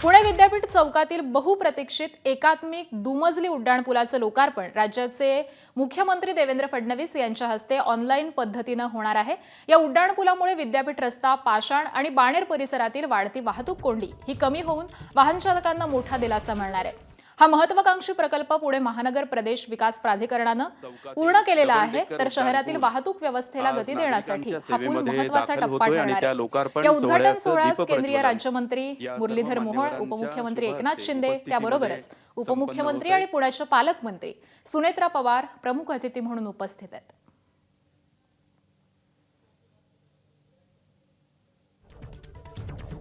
पुणे विद्यापीठ चौकातील बहुप्रतीक्षित एकात्मिक दुमजली उड्डाणपुलाचं लोकार्पण राज्याचे मुख्यमंत्री देवेंद्र फडणवीस यांच्या हस्ते ऑनलाईन पद्धतीनं होणार आहे। या उड्डाणपुलामुळे विद्यापीठ रस्ता, पाषाण आणि बाणेर परिसरातील वाढती वाहतूक कोंडी ही कमी होऊन वाहन चालकांना मोठा दिलासा मिळणार आहे। हा महत्त्वाकांक्षी प्रकल्प पुणे महानगर प्रदेश विकास प्राधिकरणानं पूर्ण केलेला आहे, तर शहरातील वाहतूक व्यवस्थेला गती देण्यासाठी हा पूल महत्त्वाचा टप्पा ठरणार आहे। या उद्घाटन सोहळ्यास केंद्रीय राज्यमंत्री मुरलीधर मोहोळ, उपमुख्यमंत्री एकनाथ शिंदे, त्याबरोबरच उपमुख्यमंत्री आणि पुण्याचे पालकमंत्री सुनेत्रा पवार प्रमुख अतिथी म्हणून उपस्थित आहेत।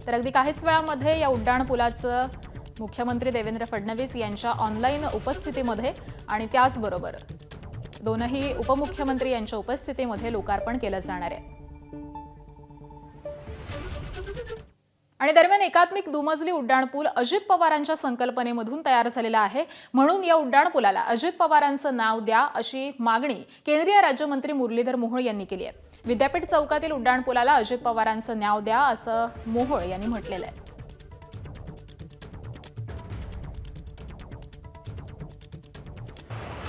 तर अगदी काहीच वेळामध्ये या उड्डाणपुलाचं मुख्यमंत्री देवेंद्र फडणवीस यांच्या ऑनलाईन उपस्थितीमध्ये आणि त्याचबरोबर दोनही उपमुख्यमंत्री यांच्या उपस्थितीमध्ये लोकार्पण केलं जाणार आहे। आणि दरम्यान एकात्मिक दुमजली उड्डाणपूल अजित पवारांच्या संकल्पनेमधून तयार झालेला आहे, म्हणून या उड्डाणपुलाला अजित पवारांचं नाव द्या अशी मागणी केंद्रीय राज्यमंत्री मुरलीधर मोहोळ यांनी केली आहे। विद्यापीठ चौकातील उड्डाणपुलाला अजित पवारांचं नाव द्या असं मोहोळ यांनी म्हटलेलं आहे।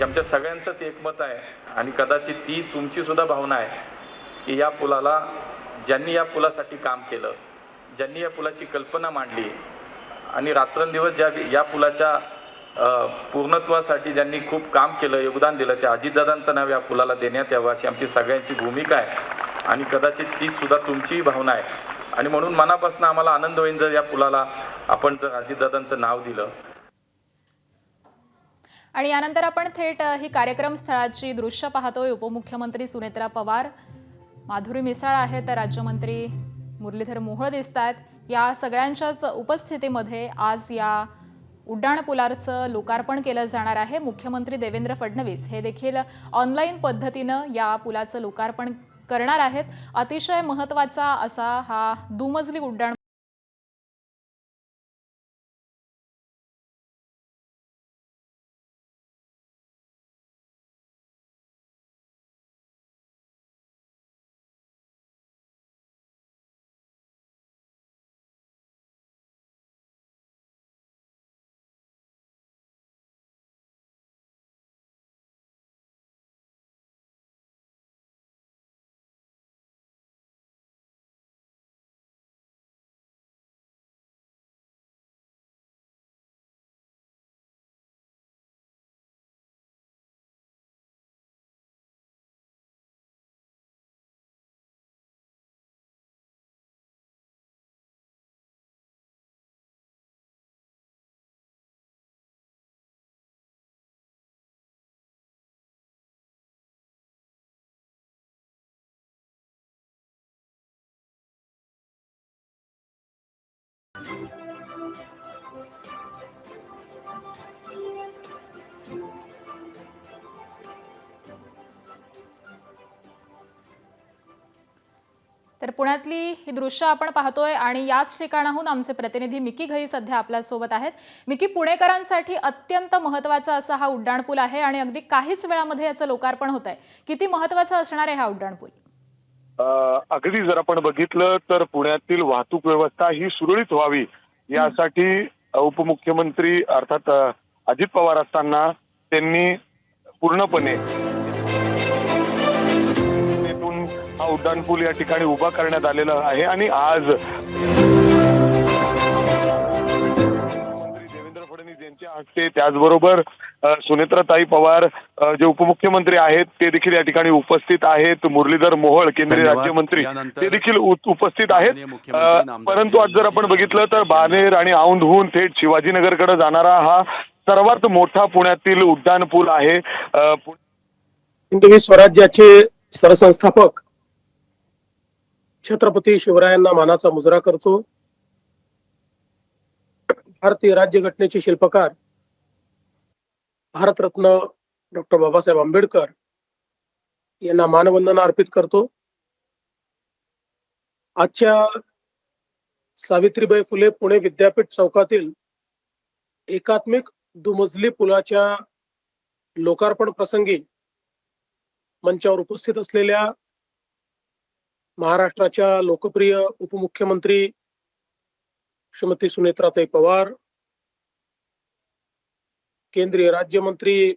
आमच्या सगळ्यांचंच एकमत आहे आणि कदाचित ती तुमची सुद्धा भावना आहे की या पुलाला ज्यांनी या पुलासाठी काम केलं, ज्यांनी या पुलाची कल्पना मांडली आणि रात्रंदिवस या पुलाच्या पूर्णत्वासाठी ज्यांनी खूप काम केलं, योगदान दिलं, त्या अजितदादांचं नाव या पुलाला देण्यात यावं अशी आमची सगळ्यांची भूमिका आहे आणि कदाचित ती सुद्धा तुमची भावना आहे आणि म्हणून मनापासून आम्हाला आनंद होईल जर या पुलाला आपण जर अजितदादांचं नाव दिलं। आणि यानंतर आपण थेट ही कार्यक्रम स्थळाची दृश्य पाहतोय। उपमुख्यमंत्री सुनेत्रा पवार, माधुरी मिसाळ आहेत, राज्यमंत्री मुरलीधर मोहोळ दिसतात। या सगळ्यांच्याच उपस्थितीमध्ये आज या उड्डाणपुलाचं लोकार्पण केलं जाणार आहे। मुख्यमंत्री देवेंद्र फडणवीस हे देखील ऑनलाईन पद्धतीनं या पुलाचं लोकार्पण करणार आहेत। अतिशय महत्त्वाचा असा हा दुमजली उड्डाण तर पुण्यातली ही दृश्य आपण पाहतोय आणि याच ठिकाणाहून आमचे प्रतिनिधी मिकी घई सध्या आपल्या सोबत आहेत। मिकी, पुणेकरांसाठी अत्यंत महत्त्वाचा असा हा उड्डाणपूल आहे आणि अगदी काहीच वेळामध्ये याचं लोकार्पण होत आहे। किती महत्त्वाचा असणार आहे हा उड्डाणपूल? अगदी जर आपण बघितलं तर पुण्यातील वाहतूक व्यवस्था ही सुरळीत व्हावी यासाठी उपमुख्यमंत्री अर्थात अजित पवार असताना त्यांनी पूर्णपणे हा उड्डाणपूल या ठिकाणी उभा करण्यात आलेला आहे आणि आज मुख्यमंत्री देवेंद्र फडणवीस यांच्या हस्ते त्याचबरोबर सुनेत्राताई पवार जे उपमुख्यमंत्री आहेत ते देखील या ठिकाणी उपस्थित आहेत। मुरलीधर मोहोळ केंद्रीय राज्यमंत्री ते देखील उपस्थित आहेत। परंतु आज जर आपण बघितलं तर बाणेर आणि औंधहून थेट शिवाजीनगरकडे जाणारा हा सर्वात मोठा पुण्यातील उड्डाणपूल आहे। हिंदवी स्वराज्याचे सरसंस्थापक छत्रपती शिवरायांना मानाचा मुजरा करतो। भारतीय राज्यघटनेचे शिल्पकार भारतरत्न डॉक्टर बाबासाहेब आंबेडकर यांना मानवंदना अर्पित करतो। आजच्या सावित्रीबाई फुले पुणे विद्यापीठ चौकातील एकात्मिक दुमजली पुलाच्या लोकार्पण प्रसंगी मंचावर उपस्थित असलेल्या महाराष्ट्राच्या लोकप्रिय उपमुख्यमंत्री श्रीमती सुनेत्राताई पवार, केंद्रीय राज्यमंत्री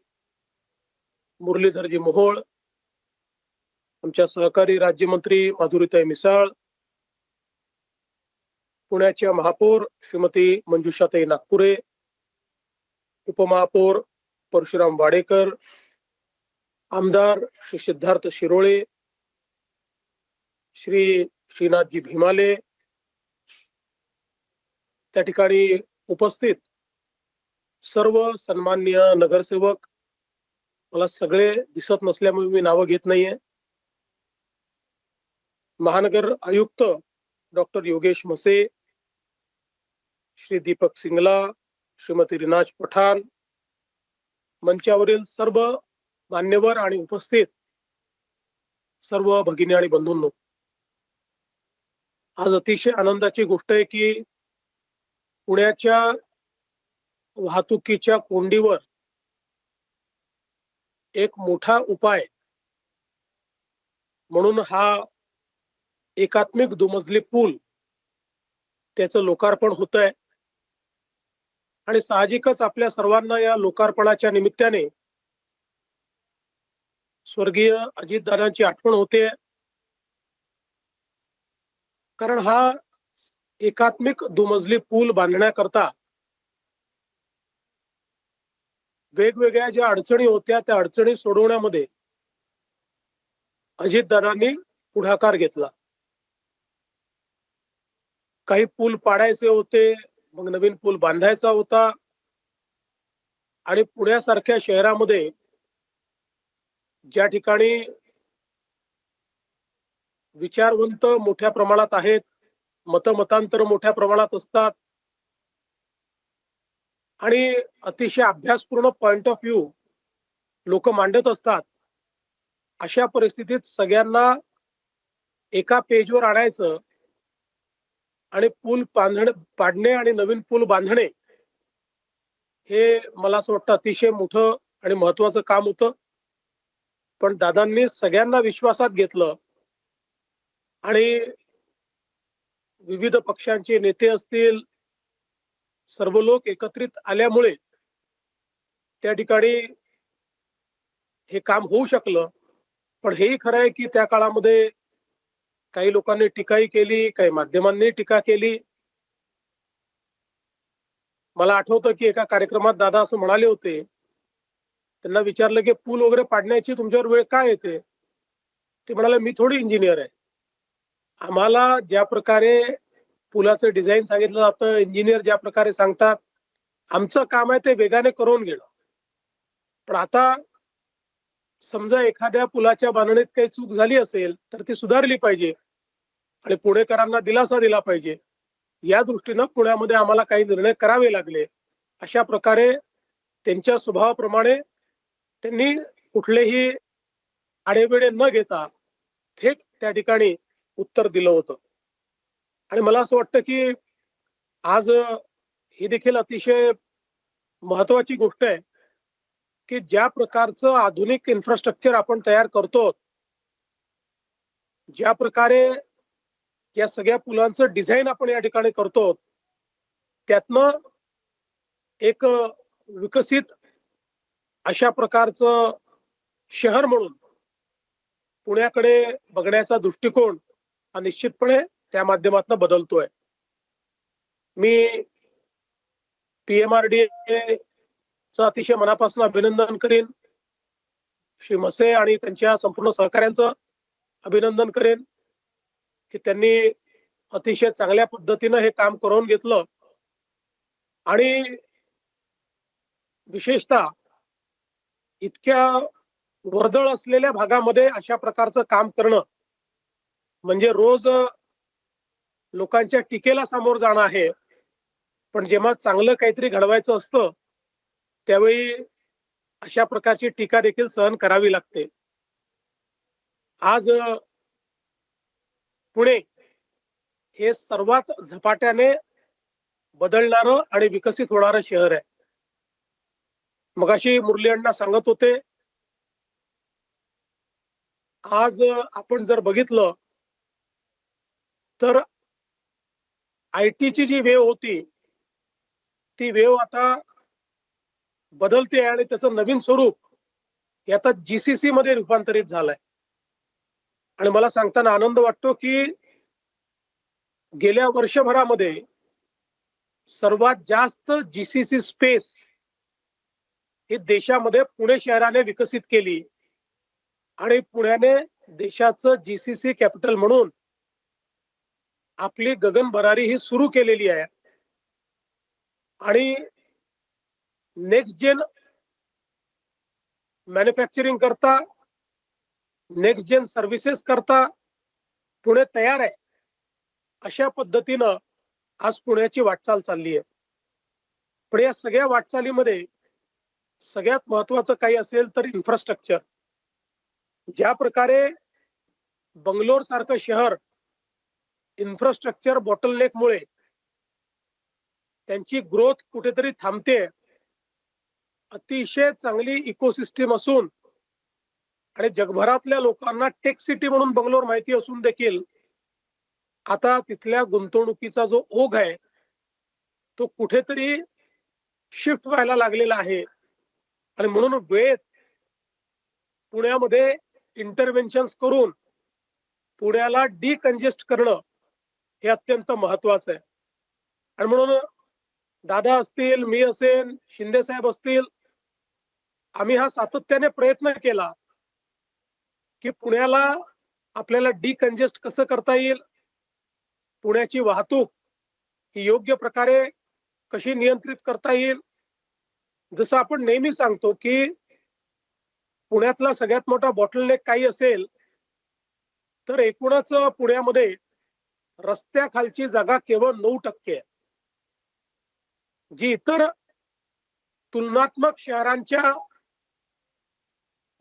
मुरलीधरजी मोहोळ, आमच्या सहकारी राज्यमंत्री माधुरीताई मिसाळ, पुण्याच्या महापौर श्रीमती मंजुषाताई नागपुरे, उपमहापौर परशुराम वाडेकर, आमदार श्री सिद्धार्थ शिरोळे, श्री श्रीनाथजी भीमाले, त्या ठिकाणी उपस्थित सर्व सन्माननीय नगरसेवक, मला सगळे दिसत नसल्यामुळे मी नावं घेत नाहीये, महानगर आयुक्त डॉक्टर योगेश मसे, श्री दीपक सिंगला, श्रीमती रिनाज पठाण, मंचावरील सर्व मान्यवर आणि उपस्थित सर्व भगिनी आणि बंधूंनो, आज अतिशय आनंदाची गोष्ट आहे की पुण्याच्या वाहतुकीच्या कोंडीवर एक मोठा उपाय म्हणून हा एकात्मिक दुमजली पूल त्याचं लोकार्पण होत आहे. आणि साहजिकच आपल्या सर्वांना या लोकार्पणाच्या निमित्ताने स्वर्गीय अजितदादांची आठवण होते, कारण हा एकात्मिक दुमजली पूल बांधण्याकरता वेगवेगळ्या ज्या अडचणी होत्या त्या अडचणी सोडवण्यामध्ये अजितदादांनी पुढाकार घेतला. काही पूल पाडायचे होते, मग नवीन पूल बांधायचा होता, आणि पुण्यासारख्या शहरामध्ये ज्या ठिकाणी विचारवंत मोठ्या प्रमाणात आहेत, मतमतांतर मोठ्या प्रमाणात असतात आणि अतिशय अभ्यासपूर्ण पॉइंट ऑफ व्ह्यू लोक मांडत असतात, अशा परिस्थितीत सगळ्यांना एका पेजवर आणायचं आणि पूल पाडणे आणि नवीन पूल बांधणे हे मला असं वाटतं अतिशय मोठं आणि महत्वाचं काम होतं. पण दादांनी सगळ्यांना विश्वासात घेतलं आणि विविध पक्षांचे नेते असतील, सर्व लोक एकत्रित आल्यामुळे त्या ठिकाणी हे काम होऊ शकलं. पण हेही खरं आहे की त्या काळामध्ये काही लोकांनी टीकाही केली, काही माध्यमांनी टीका केली. मला आठवतं की एका कार्यक्रमात दादा असं म्हणाले होते, त्यांना विचारलं की पूल वगैरे पाडण्याची तुमच्यावर वेळ काय येते, ते म्हणाले मी थोडी इंजिनियर आहे, आम्हाला ज्या प्रकारे पुलाचं डिझाईन सांगितलं जातं, इंजिनियर ज्या प्रकारे सांगतात, आमचं काम आहे ते वेगाने करून घेणं. पण आता समजा एखाद्या पुलाच्या बांधणीत काही चूक झाली असेल तर ती सुधारली पाहिजे आणि पुणेकरांना दिलासा दिला पाहिजे. या दृष्टीनं पुण्यामध्ये आम्हाला काही निर्णय करावे लागले. अशा प्रकारे त्यांच्या स्वभावाप्रमाणे त्यांनी कुठलेही आडेवेडे न घेता थेट त्या ठिकाणी उत्तर दिलं होतं. आणि मला असं वाटतं की आज ही देखील अतिशय महत्वाची गोष्ट आहे की ज्या प्रकारचं आधुनिक इन्फ्रास्ट्रक्चर आपण तयार करतो, ज्या प्रकारे या सगळ्या पुलांचं डिझाईन आपण या ठिकाणी करतो, त्यातनं एक विकसित अशा प्रकारचं शहर म्हणून पुण्याकडे बघण्याचा दृष्टिकोन हा निश्चितपणे त्या माध्यमातून बदलतोय. मी PMRDA चं अतिशय मनापासून अभिनंदन करेन, श्री मसे आणि त्यांच्या संपूर्ण सहकाऱ्यांचं अभिनंदन करेन की त्यांनी अतिशय चांगल्या पद्धतीनं हे काम करून घेतलं. आणि विशेषतः इतक्या वर्दळ असलेल्या भागामध्ये अशा प्रकारचं काम करणं म्हणजे रोज लोकांच्या टीकेला सामोर जाणं आहे. पण जेव्हा चांगलं काहीतरी घडवायचं असतं त्यावेळी अशा प्रकारची टीका देखील सहन करावी लागते. आज पुणे हे सर्वात झपाट्याने बदलणारं आणि विकसित होणारं शहर आहे. मगाशी मुरली अण्णा सांगत होते, आज आपण जर बघितलं तर आयटीची जी वेव होती ती वेव आता बदलते आणि त्याचं नवीन स्वरूप हे आता जीसीसी मध्ये रूपांतरित झालंय. आणि मला सांगताना आनंद वाटतो की गेल्या वर्षभरामध्ये सर्वात जास्त जीसीसी स्पेस ही देशामध्ये पुणे शहराने विकसित केली आणि पुण्याने देशाचं जीसीसी कॅपिटल म्हणून आपली गगनभरारी ही सुरू केलेली आहे. आणि नेक्स्ट जेन मॅन्युफॅक्चरिंग करता, नेक्स्ट जेन सर्व्हिसेस करता पुणे तयार आहे. अशा पद्धतीनं आज पुण्याची वाटचाल चालली आहे. पण या सगळ्या वाटचालीमध्ये सगळ्यात महत्वाचं काही असेल तर इन्फ्रास्ट्रक्चर. ज्या प्रकारे बंगलोर सारखं शहर इन्फ्रास्ट्रक्चर बॉटलनेकमुळे त्यांची ग्रोथ कुठेतरी थांबते. अतिशय चांगली इकोसिस्टीम असून आणि जगभरातल्या लोकांना टेक सिटी म्हणून बंगलोर माहिती असून देखील आता तिथल्या गुंतवणुकीचा जो ओघ आहे तो कुठेतरी शिफ्ट व्हायला लागलेला आहे. आणि म्हणून वेळेत पुण्यामध्ये इंटरव्हेन्शन्स करून पुण्याला डिकंजेस्ट करणं हे अत्यंत महत्वाचं आहे. आणि म्हणून दादा असतील, मी असेल, शिंदे साहेब असतील, आम्ही हा सातत्याने प्रयत्न केला की पुण्याला आपल्याला डिकंजेस्ट कसं करता येईल, पुण्याची वाहतूक ही योग्य प्रकारे कशी नियंत्रित करता येईल. जसं आपण नेहमी सांगतो की पुण्यातला सगळ्यात मोठा बॉटलनेक काही असेल तर एकूणच पुण्यामध्ये रस्त्याखालची जागा केवळ 9% आहे, जी इतर तुलनात्मक शहरांच्या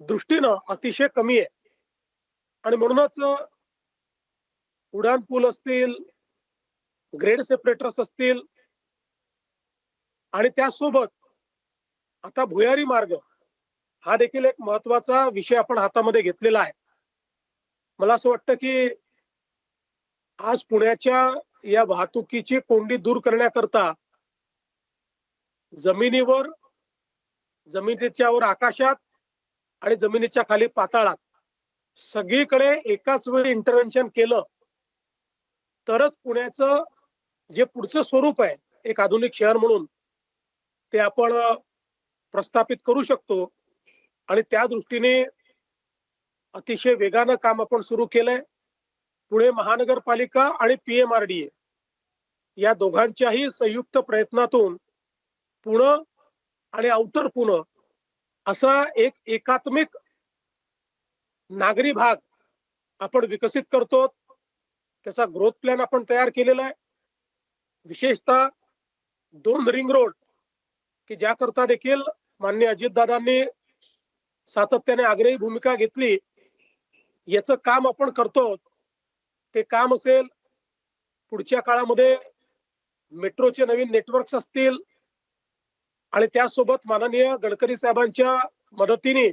दृष्टीनं अतिशय कमी आहे. आणि म्हणूनच उडान पूल असतील, ग्रेड सेपरेटर्स असतील आणि त्यासोबत आता भुयारी मार्ग हा देखील एक महत्वाचा विषय आपण हातामध्ये घेतलेला आहे. मला असं वाटतं की आज पुण्याच्या या वाहतुकीची कोंडी दूर करण्याकरता जमिनीवर, जमिनीच्या वर आकाशात आणि जमिनीच्या खाली पाताळात सगळीकडे एकाच वेळी इंटरव्हेन्शन केलं तरच पुण्याचं जे पुढचं स्वरूप आहे एक आधुनिक शहर म्हणून ते आपण प्रस्थापित करू शकतो. आणि त्या दृष्टीने अतिशय वेगानं काम आपण सुरू केलंय. पुणे महानगरपालिका आणि PMRDA या दोघांच्याही संयुक्त प्रयत्नातून पुणे आणि आउटर पुणे असा एक एकात्मिक नागरी भाग आपण विकसित करतो. त्याचा ग्रोथ प्लॅन आपण तयार केलेला आहे. विशेषतः 2 रिंग रोड की ज्याकरता देखील माननीय अजितदादांनी सातत्याने आग्रही भूमिका घेतली. याचं काम आपण करतो. ते काम असेल पुढच्या काळामध्ये मेट्रोचे नवीन नेटवर्क्स असतील आणि त्यासोबत माननीय गडकरी साहेबांच्या मदतीने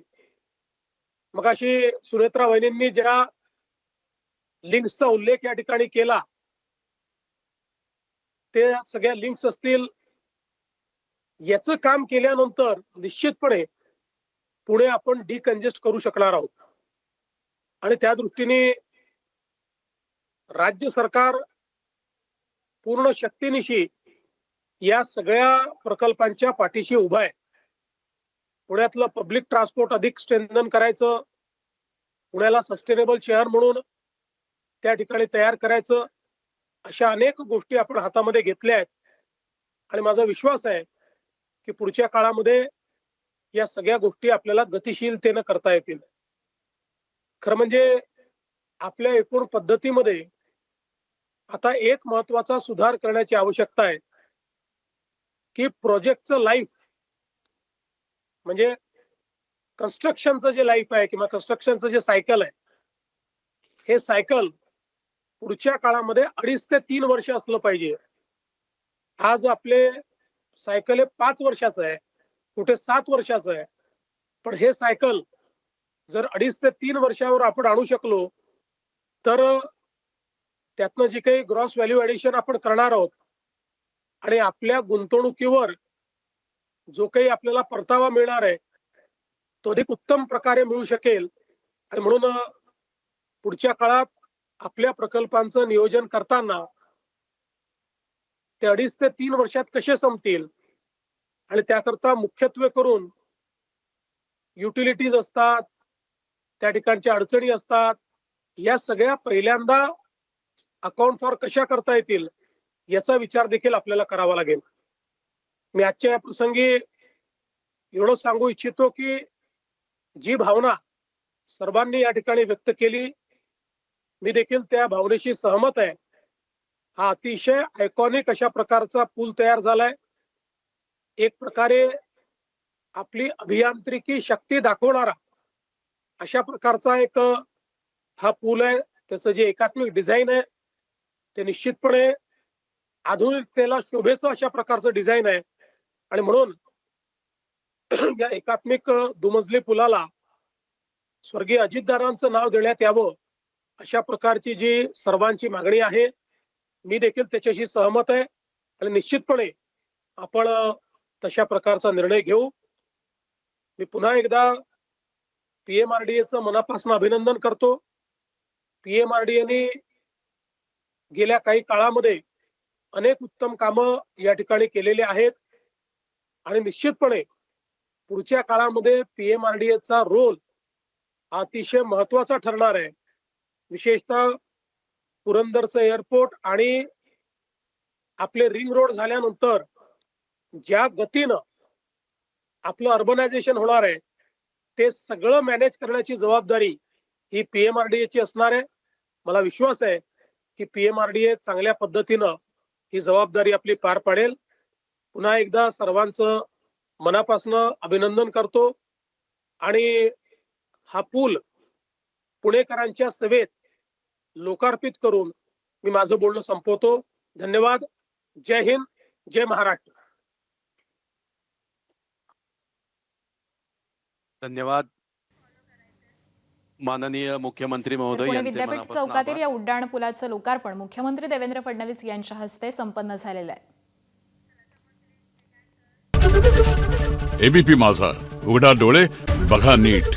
मगाशी सुनेत्रा वहिनींनी ज्या लिंक्सचा उल्लेख या ठिकाणी केला ते सगळ्या लिंक्स असतील. याचं काम केल्यानंतर निश्चितपणे पुणे आपण डिकंजेस्ट करू शकणार आहोत. आणि त्या दृष्टीने राज्य सरकार पूर्ण शक्तीनिशी या सगळ्या प्रकल्पांच्या पाठीशी उभा आहे. पुण्यातलं पब्लिक ट्रान्सपोर्ट अधिक स्ट्रेंथन करायचं, पुण्याला सस्टेनेबल शहर म्हणून त्या ठिकाणी तयार करायचं, अशा अनेक गोष्टी आपण हातामध्ये घेतल्या आहेत. आणि माझा विश्वास आहे की पुढच्या काळामध्ये या सगळ्या गोष्टी आपल्याला गतिशीलतेनं करता येतील. खरं म्हणजे आपल्या एकूण पद्धतीमध्ये आता एक महत्वाचा सुधार करण्याची आवश्यकता आहे की प्रोजेक्टचं लाईफ म्हणजे कन्स्ट्रक्शनचं जे लाईफ आहे किंवा कन्स्ट्रक्शनचं जे सायकल आहे हे सायकल पुढच्या काळामध्ये 2.5 ते 3 वर्ष असलं पाहिजे. आज आपले सायकल हे 5 वर्षाचं आहे, कुठे 7 वर्षाचं आहे. पण हे सायकल जर 2.5 ते 3 वर्षावर आपण आणू शकलो तर त्यातनं जे काही ग्रॉस व्हॅल्यू ऍडिशन आपण करणार आहोत आणि आपल्या गुंतवणुकीवर जो काही आपल्याला परतावा मिळणार आहे तो अधिक उत्तम प्रकारे मिळू शकेल. आणि म्हणून पुढच्या काळात आपल्या प्रकल्पांचं नियोजन करताना ते 2.5 ते 3 वर्षात कसे संपतील आणि त्याकरता मुख्यत्वे करून युटिलिटीज असतात, त्या ठिकाणच्या अडचणी असतात, या सगळ्या पहिल्यांदा अकाउंट फॉर कशा करता येतील याचा विचार देखील आपल्याला करावा लागेल. मी आजच्या या प्रसंगी एवढं सांगू इच्छितो की जी भावना सर्वांनी या ठिकाणी व्यक्त केली, मी देखील त्या भावनेशी सहमत आहे. हा अतिशय आयकॉनिक अशा प्रकारचा पूल तयार झालाय. एक प्रकारे आपली अभियांत्रिकी शक्ती दाखवणारा अशा प्रकारचा एक हा पूल आहे. त्याचं जे एकात्मिक डिझाईन आहे ते निश्चितपणे आधुनिकतेला शोभेचं अशा प्रकारचं डिझाईन आहे. आणि म्हणून या एकात्मिक दुमजली पुलाला स्वर्गीय अजितदादांचं नाव देण्यात यावं अशा प्रकारची जी सर्वांची मागणी आहे, मी देखील त्याच्याशी सहमत आहे. आणि निश्चितपणे आपण तशा प्रकारचा निर्णय घेऊ. मी पुन्हा एकदा पीएमआरडीएचं मनापासून अभिनंदन करतो. पीएमआरडीएने गेल्या काही काळामध्ये अनेक उत्तम कामं या ठिकाणी केलेली आहेत आणि निश्चितपणे पुढच्या काळामध्ये पीएमआरडीएचा रोल अतिशय महत्वाचा ठरणार आहे. विशेषतः पुरंदरचं एअरपोर्ट आणि आपले रिंग रोड झाल्यानंतर ज्या गतीनं आपलं अर्बनायझेशन होणार आहे ते सगळं मॅनेज करण्याची जबाबदारी ही पीएमआरडीएची असणार आहे. मला विश्वास आहे की पीएमआरडीए चांगल्या पद्धतीनं ही जबाबदारी आपली पार पाडेल. पुन्हा एकदा सर्वांचं मनापासून अभिनंदन करतो आणि हा पूल पुणेकरांच्या सेवेत लोकार्पित करून मी माझं बोलणं संपवतो. धन्यवाद. जय हिंद, जय महाराष्ट्र. धन्यवाद. माननीय मुख्यमंत्री महोदय पुणे यांचे विद्यापीठ मनापासून चौकातील आभार. या उड्डाण पुलाचं लोकार्पण मुख्यमंत्री देवेंद्र फडणवीस यांच्या हस्ते संपन्न झालेलं आहे. एबीपी माझा, उघडा डोळे बघा नीट.